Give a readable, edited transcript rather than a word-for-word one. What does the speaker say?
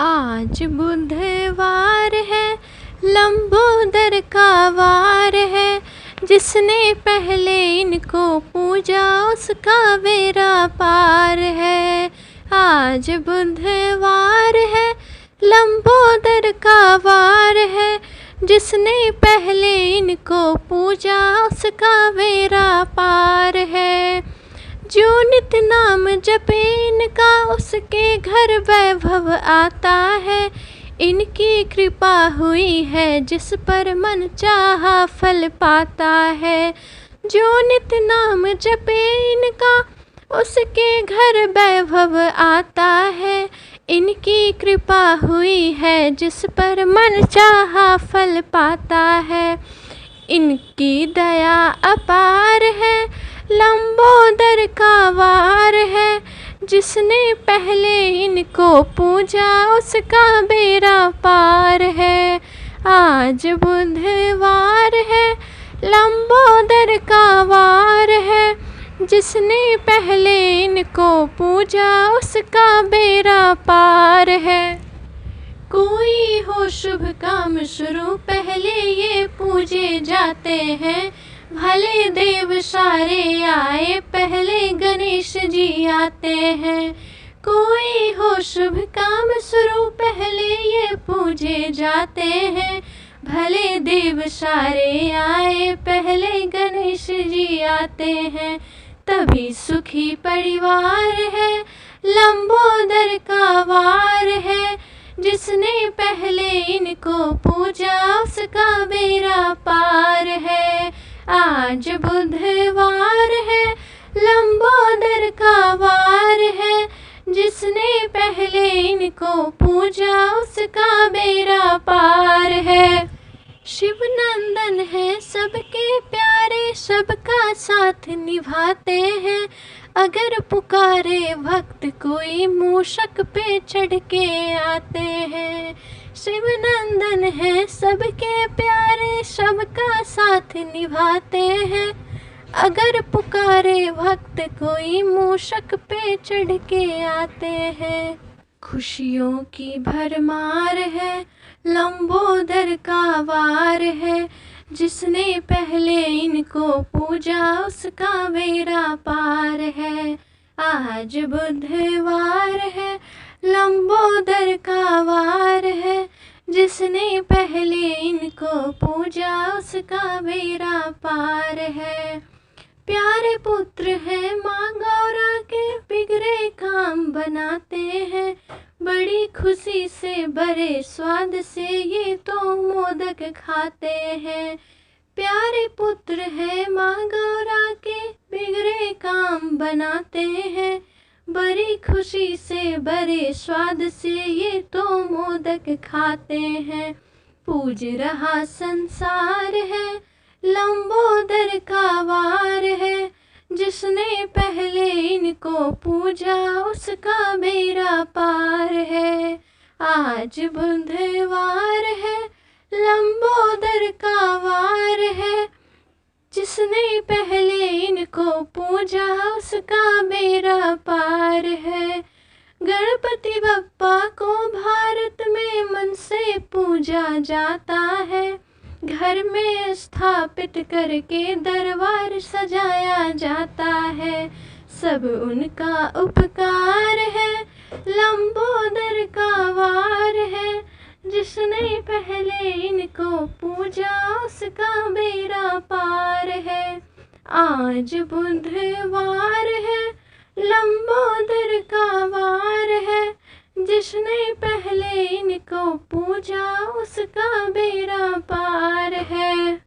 आज बुधवार है, लंबोदर का वार है। जिसने पहले इनको पूजा उसका बेड़ा पार है। आज बुधवार है, लंबोदर का वार है। जिसने पहले इनको पूजा उसका बेड़ा पार है। जो नित नाम जपे इनका उसके घर वैभव आता है। इनकी कृपा हुई है जिस पर मन चाहा फल पाता है। जो नित नाम जपे इनका उसके घर वैभव आता है। इनकी कृपा हुई है जिस पर मन चाहा फल पाता है। इनकी दया अपार है, लंबोदर का वार है। जिसने पहले इनको पूजा उसका बेड़ा पार है। आज बुधवार है, लंबोदर का वार है। जिसने पहले इनको पूजा उसका बेड़ा पार है। कोई हो शुभ काम शुरू पहले ये पूजे जाते हैं। भले देव सारे आए पहले गणेश जी आते हैं। कोई हो शुभ काम शुरू पहले ये पूजे जाते हैं। भले देव सारे आए पहले गणेश जी आते हैं। तभी सुखी परिवार है, लंबोदर का वार है। जिसने पहले इनको पूजा उसका बेड़ा पार है। आज बुधवार है, लंबोदर का वार है। जिसने पहले इनको पूजा उसका बेड़ा पार है। शिव नंदन है सबके प्यारे, सबका साथ निभाते हैं। अगर पुकारे भक्त कोई मूषक पे चढ़ के आते हैं। शिव नंदन है सबके प्यारे, सबका साथ निभाते हैं। अगर पुकारे भक्त कोई मूषक पे चढ़ के आते हैं। खुशियों की भरमार है, लंबोदर का वार है। जिसने पहले इनको पूजा उसका बेड़ा पार है। आज बुधवार है, लंबोदर का वार है। जिसने पहले इनको पूजा उसका बेड़ा पार है। प्यारे पुत्र है माँ गौरा के, बिगड़े काम बनाते हैं। बड़ी खुशी से बड़े स्वाद से ये तो मोदक खाते हैं। प्यारे पुत्र है माँ गौरा के, बिगड़े काम बनाते हैं। बड़ी खुशी से बड़े स्वाद से ये तो मोदक खाते हैं। पूज रहा संसार है, लंबोदर का वार है। जिसने पहले इनको पूजा उसका बेड़ा पार है। आज बुधवार है, लंबोदर का वार है। जिसने पहले इनको पूजा उसका बेड़ा पार है। गणपति बप्पा को भारत में मन से पूजा जाता है। घर में स्थापित करके दरबार सजाया जाता है। सब उनका उपकार है, लंबोदर का वार है। जिसने पहले इनको पूजा उसका बेड़ा पार है। आज बुधवार है, लंबोदर का वार है। जिसने पहले इनको पूजा उसका